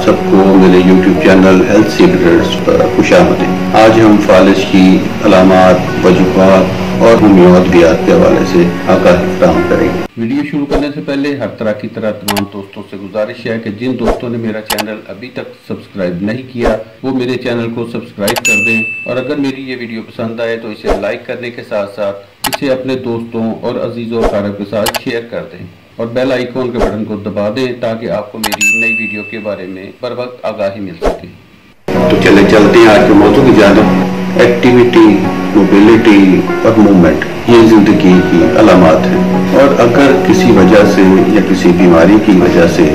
सबको मेरे YouTube channel health secrets पर खुशामदीद। आज हम फालिज की अलामात, वजूहात और होम्योपैथियात के हवाले से आगाही फराहम करेंगे। वीडियो शुरू करने से पहले हर तरह की तमाम दोस्तों से गुजारिश है कि जिन दोस्तों ने मेरा चैनल अभी तक सब्सक्राइब नहीं किया वो मेरे चैनल को सब्सक्राइब कर दें, और अगर मेरी ये वीडियो पसंद आए तो इसे लाइक करने के साथ साथ इसे अपने दोस्तों और अजीज़ों अक़ारिब के साथ शेयर कर दें और बेल आइकॉन के बटन को दबा दें ताकि आपको मेरी नई वीडियो के बारे में बर वक्त आगाही मिल सके। तो चलते हैं आज के मौजू की जानिब। एक्टिविटी, मोबिलिटी और मूवमेंट ये जिंदगी की अलामात हैं, और अगर किसी वजह से या किसी बीमारी की वजह से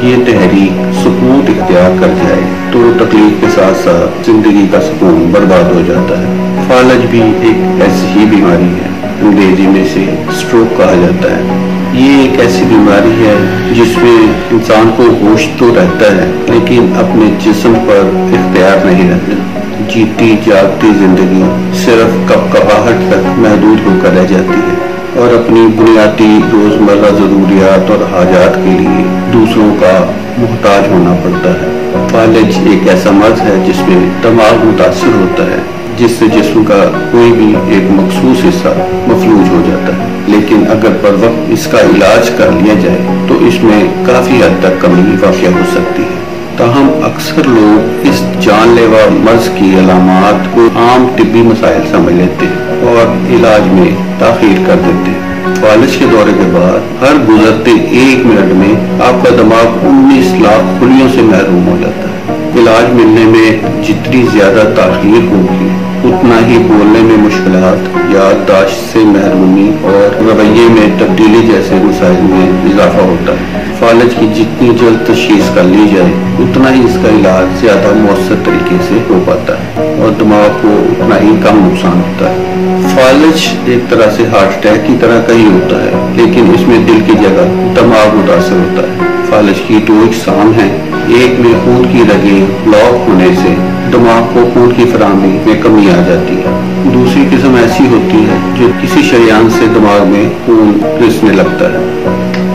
ये तहरीक सुकून इख्तियार कर जाए तो तकलीफ के साथ साथ जिंदगी का सुकून बर्बाद हो जाता है। फालज भी एक ऐसी ही बीमारी है, अंग्रेजी में से स्ट्रोक कहा जाता है। ये एक ऐसी बीमारी है जिसमें इंसान को होश तो रहता है लेकिन अपने जिस्म पर इख्तियार नहीं रहता। जीती जागती जिंदगी सिर्फ कपकपाहट तक महदूद होकर रह जाती है और अपनी बुनियादी रोजमर्रा जरूरियात और हाजात के लिए दूसरों का मुहताज होना पड़ता है। फालिज एक ऐसा मर्ज है जिसमें दिमाग मुतासिर होता है, जिससे जिस्म का कोई भी एक मखसूस हिस्सा मफलूज हो जाता है। लेकिन अगर पर वक्त इसका इलाज कर लिया जाए तो इसमें काफी हद तक कमी वाक़या हो सकती है। ताहम अक्सर लोग इस जानलेवा मर्ज की अलामात को आम तिब्बी मसाइल समझ लेते हैं और इलाज में ताखीर कर देते हैं। फालिज के दौरे के बाद हर गुजरते 1 मिनट में आपका दिमाग 19 लाख खुलियों से महरूम हो जाता है। इलाज मिलने में जितनी ज्यादा ताखीर होगी उतना ही बोलने में मुश्किलात, याददाश्त से महरूमी और रवैये में तब्दीली जैसे मसाइल में इजाफा होता है। फालिज की जितनी जल्द तशखीस कर ली जाए उतना ही इसका इलाज ज्यादा मौसर तरीके से हो पाता है और दिमाग को उतना ही कम नुकसान होता है। फालिज एक तरह से हार्ट अटैक की तरह का ही होता है, लेकिन इसमें दिल की जगह दिमाग मुतासर होता है। फालिज की 2 अक़साम हैं। एक में खून की रगें ब्लॉक होने से दिमाग को खून की फराहमी में कमी आ जाती है। दूसरी किस्म ऐसी होती है जो किसी शरियान से दिमाग में खून रिसने लगता है।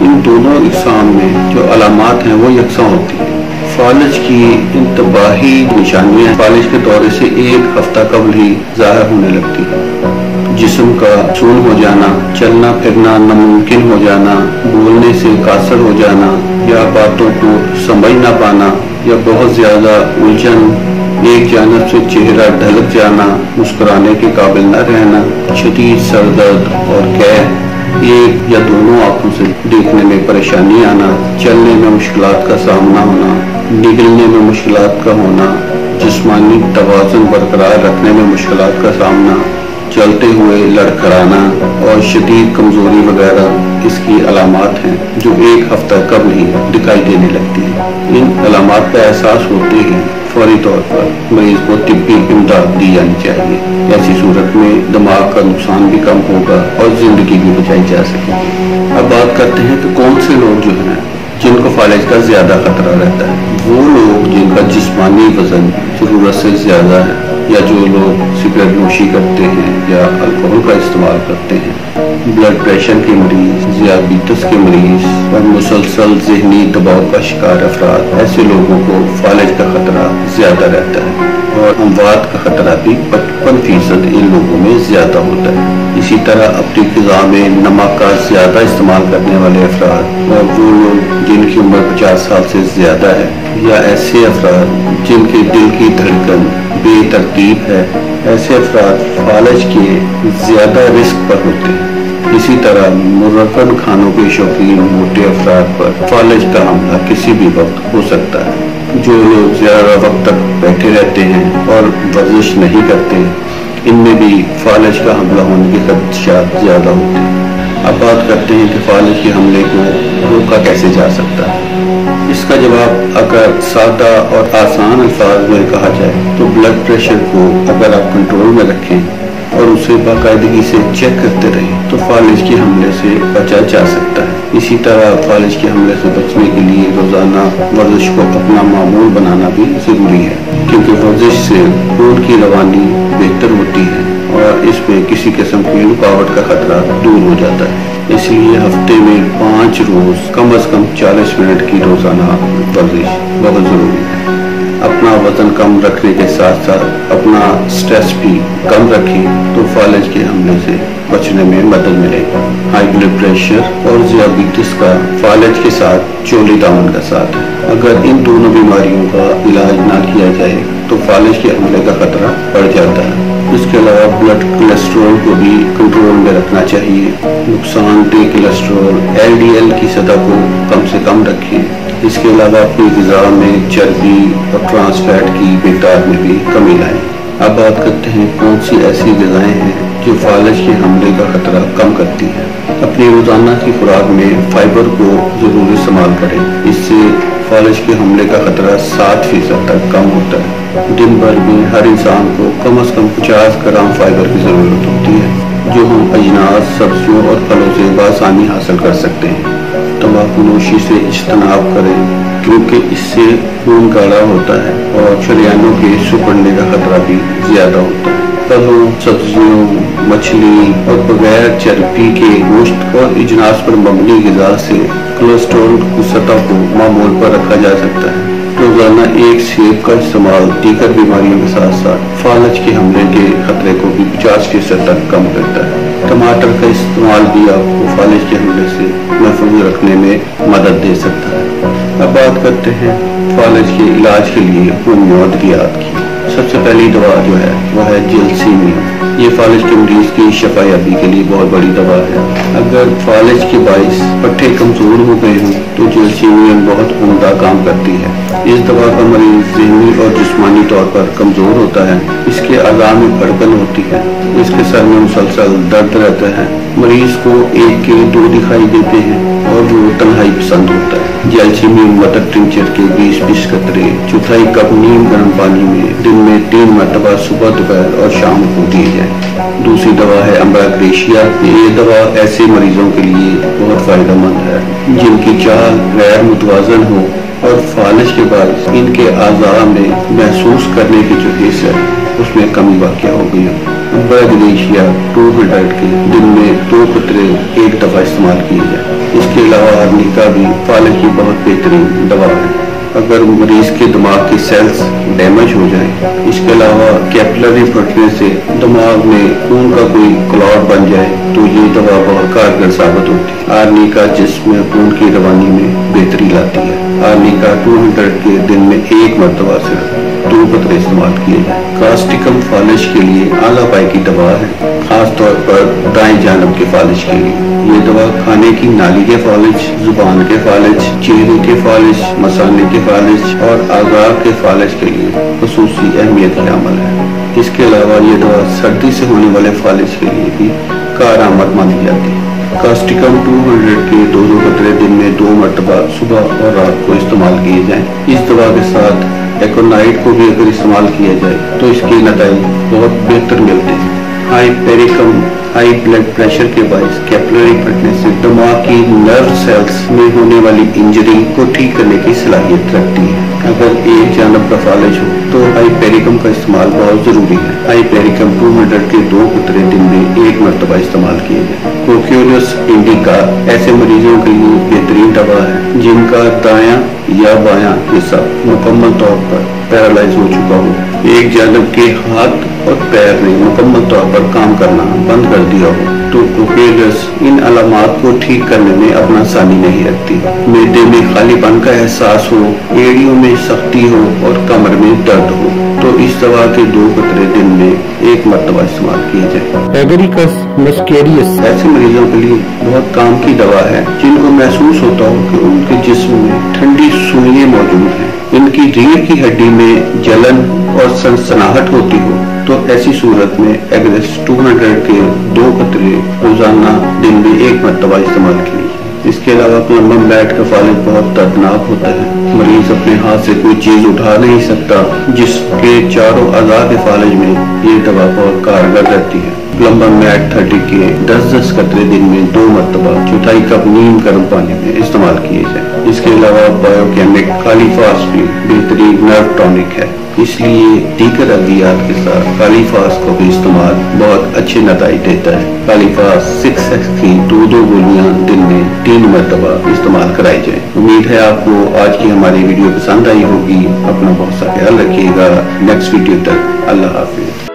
इन दोनों अक़साम में जो अलामात हैं वो यकसा होती है। फालिज की इंतबाही निशानियां फालिज के दौरे से 1 हफ्ता कबल ही ज़ाहिर होने लगती है। जिस्म का सुन्न हो जाना, चलना फिरना नामुमकिन हो जाना, बोलने से कासर हो जाना या बातों को समझ ना पाना या बहुत ज्यादा उलझन, एक जानब से चेहरा ढलक जाना, मुस्कुराने के काबिल न रहना, शदीद सर दर्द और कैद, एक या दोनों आंखों से देखने में परेशानी आना, चलने में मुश्किलात का सामना होना, निगलने में मुश्किलात का होना, जिस्मानी तवाज़ुन बरकरार रखने में मुश्किलात का सामना, चलते हुए लड़खड़ाना और शदीद कमजोरी वगैरह इसकी अलामात हैं जो 1 हफ्ता कबल ही दिखाई देने लगती है। इन अलामात का एहसास होते ही फौरी तौर पर मरीज को तिब्बी इमदाद दी जानी चाहिए। ऐसी सूरत में दिमाग का नुकसान भी कम होगा और जिंदगी भी बचाई जा सकेगी। अब बात करते हैं कि कौन से लोग जो है जिनको फालिज का ज्यादा खतरा रहता है। वो लोग जिनका जिस्मानी वजन जरूरत से ज्यादा है, या जो लोग सिगरेट नोशी करते हैं या अल्कोहल का इस्तेमाल करते हैं, ब्लड प्रेशर के मरीज, ज़ियादतीस के मरीज और मुसलसल ज़हनी दबाव का शिकार अफराद, ऐसे लोगों को फालिज का खतरा ज्यादा रहता है और अमवात का खतरा भी 55% इन लोगों में ज्यादा होता है। इसी तरह अपनी ग़िज़ा में नमक का ज्यादा इस्तेमाल करने वाले अफराद और वो लोग जिनकी उम्र 50 साल से ज्यादा है, या ऐसे अफराद जिनके दिल की धड़कन बेतरतीब है, ऐसे अफराद फालिज के ज्यादा रिस्क पर होते हैं। इसी तरह मुर्रकन खानों के शौकीन मोटे अफराद पर फालिज का हमला किसी भी वक्त हो सकता है। जो लोग ज्यादा वक्त तक बैठे रहते हैं और वर्जिश नहीं करते, इनमें भी फालिज का हमला होने के खदशात ज्यादा होते हैं। अब बात करते हैं कि फालिज के हमले को रोका कैसे जा सकता है। इसका जवाब अगर सादा और आसान अल्फाज में कहा जाए तो ब्लड प्रेशर को अगर आप कंट्रोल में रखें और उसे बाकायदगी से चेक करते रहें तो फालिज के हमले से बचा जा सकता है। इसी तरह फालिज के हमले से बचने के लिए रोजाना वर्जिश को अपना मामूल बनाना भी जरूरी है, क्योंकि वर्जिश से खून की रवानी बेहतर होती है और इसमें किसी किस्म की रुकावट का खतरा दूर हो जाता है। इसलिए हफ्ते में 5 रोज कम से कम 40 मिनट की रोजाना वर्जिश बहुत जरूरी है। अपना वजन कम रखने के साथ साथ अपना स्ट्रेस भी कम रखें तो फालिज के हमले से बचने में मदद मिलेगी। हाई ब्लड प्रेशर और ज़ियाबीतिस का फालिज के साथ चोली दामन का साथ है। अगर इन दोनों बीमारियों का इलाज ना किया जाए तो फालिज के हमले का खतरा बढ़ जाता है। इसके अलावा ब्लड कोलेस्ट्रॉल को भी कंट्रोल में रखना चाहिए। नुकसानदेह कोलेस्ट्रॉल LDL की सतह को कम से कम रखें। इसके अलावा अपनी ग़िज़ा में चर्बी और ट्रांस फैट की मिक़दार में भी कमी लाएं। अब बात करते हैं कौन सी ऐसी ग़िज़ाएं हैं जो फालिज के हमले का खतरा कम करती है। अपनी रोज़ाना की खुराक में फाइबर को ज़रूर इस्तेमाल करें। इससे फालिज के हमले का खतरा 7% तक कम होता है। दिन भर में हर इंसान को कम से कम 50 ग्राम फाइबर की ज़रूरत होती है, जो हम अजनास, सब्जियों और फलों से बआसानी हासिल कर सकते हैं। तंबाकू नोशी से इज्तनाब करें क्योंकि इससे खून गाढ़ा होता है और शरीयानों के सिकुड़ने का खतरा भी ज़्यादा होता है। फलों, सब्जियों, मछली और बगैर चर्बी के गोश्त और इजनास पर मबनी ग़िज़ा से कोलेस्ट्रॉल की सतह को मामूल पर रखा जा सकता है। रोजाना एक सेब का इस्तेमाल दीगर बीमारियों के साथ साथ फालिज के हमले के खतरे को भी 50% तक कम करता है। टमाटर का इस्तेमाल भी आपको फालिज के हमले से महफूज रखने में मदद दे सकता है। अब बात करते हैं फालिज के इलाज के लिए होमियो अद्वियात की। सबसे पहली दवा जो है वह है जैल्सीमियम। ये फालिज के मरीज की शफायाबी के लिए बहुत बड़ी दवा है। अगर फालिज के बाइस पट्टे कमजोर हो गए हों तो जैल्सीमियम बहुत उम्दा काम करती है। इस दवा का मरीज ज़हनी और जिस्मानी तौर पर कमजोर होता है। इसके अज़ा में धड़कन होती है, इसके सर में मुसलसल दर्द रहता है। मरीज को 1 के 2 दिखाई देते हैं और वो तन्हाई पसंद होता है। जैल्सीमियम मदर टिंचर के 20-20 कतरे चौथाई कप नीम गर्म पानी में दिन में 3 मरतबा सुबह, दोपहर और शाम को दिए जाए। दूसरी दवा है अम्ब्राग्रेशिया। ये दवा ऐसे मरीजों के लिए बहुत फायदेमंद है जिनकी चाल गैर मुतवाजन हो और फालिज के बाद इनके आज़ा में महसूस करने की जो हिस्स है उसमें कमी वाक़या हो गई है। अम्ब्राग्रेशिया 200 के दिन में 2 कतरे 1 दफ़ा इस्तेमाल किए जाए। इसके अलावा आर्निका भी फालिज की बहुत बेहतरीन दवा है अगर मरीज के दिमाग के सेल्स डैमेज हो जाए। इसके अलावा कैपिलरी फटने से दिमाग में खून का कोई क्लॉट बन जाए तो ये दवा बहुत कारगर साबित होती है। आर्निका जिस्म खून की रवानी में बेहतरी लाती है। आर्निका 200 के दिन में 1 मरतबा सिर्फ 2 कतरे इस्तेमाल किए जाए। कास्टिकम फालिज के लिए आला पाई की दवा है, खास तौर पर दाएं जानब के फालिज के लिए। ये दवा खाने की नाली के फालिज, जुबान के फालिज, चेहरे के फालिज, मसाले के फालिज और आज़ा के फालिज के लिए खुसूसी अहमियत की हामिल है। इसके अलावा ये दवा सर्दी से होने वाले फालिज के लिए भी कारआमद मानी जाती है। कास्टिकम 200 के 2 कतरे दिन में 2 मरतबा सुबह और रात को इस्तेमाल किए जाएं। इस दवा के साथ एकोनाइट को भी अगर इस्तेमाल किया जाए तो इसके नतीजे बहुत बेहतर मिलते हैं। हाइपेरिकम हाई ब्लड प्रेशर के बायस कैपिलरी फटने से दिमाग की नर्व सेल्स में होने वाली इंजरी को ठीक करने की सलाहियत रखती है। अगर एक जानब का फालिज हो तो हाइपेरिकम का इस्तेमाल बहुत जरूरी है। हाइपेरिकम 200 के 2 कतरे दिन में 1 मरतबा इस्तेमाल किए जाए। कोक्यूरियस इंडिका ऐसे मरीजों के लिए बेहतरीन दवा है जिनका दायां या बायां हिस्सा मुकम्मल तौर पर पैरालाइज हो चुका हो। एक जानब के हाथ और पैर ने मुकम्मल तौर पर काम करना बंद कर दिया हो तो कोक्यूरियस इन अलामात को ठीक करने में अपना सानी नहीं रखती। मैदे में खालीपन का एहसास हो, एड़ियों में सख्ती हो और कमर में दर्द हो तो इस दवा के 2 कतरे दिन में 1 मरतबा इस्तेमाल किए जाए। एगरिकस मस्केरियस ऐसे मरीजों के लिए बहुत काम की दवा है जिनको महसूस होता हो कि उनके जिस्म में ठंडी सुइयां मौजूद हैं, इनकी रीढ़ की हड्डी में जलन और सनसनाहट होती हो तो ऐसी सूरत में एग्रेस 200 के 2 कतरे रोजाना दिन में 1 मरतबा इस्तेमाल किए। इसके अलावा प्लम्बम बैट का फालिज बहुत दर्दनाक होता है। मरीज अपने हाथ से कोई चीज उठा नहीं सकता जिसके चारों अज़ा के फालिज में ये दवा बहुत कारगर रहती है। प्लम्बर मैट 30 के 10-10 कतरे दिन में 2 मरतबा चौथाई कप नीम गर्म पानी में इस्तेमाल किए जाए। इसके अलावा बायोकेमिक कालीफास भी बेहतरीन नर्व टॉनिक है, इसलिए दीगर अद्वियात के साथ कालीफास को भी इस्तेमाल बहुत अच्छे नतीजे देता है। कालीफास 6x की 2 गोलियां दिन में 3 मरतबा इस्तेमाल कराई जाए। उम्मीद है आपको आज की हमारी वीडियो पसंद आई होगी। अपना बहुत सा ख्याल रखिएगा। नेक्स्ट वीडियो तक अल्लाह हाफिज।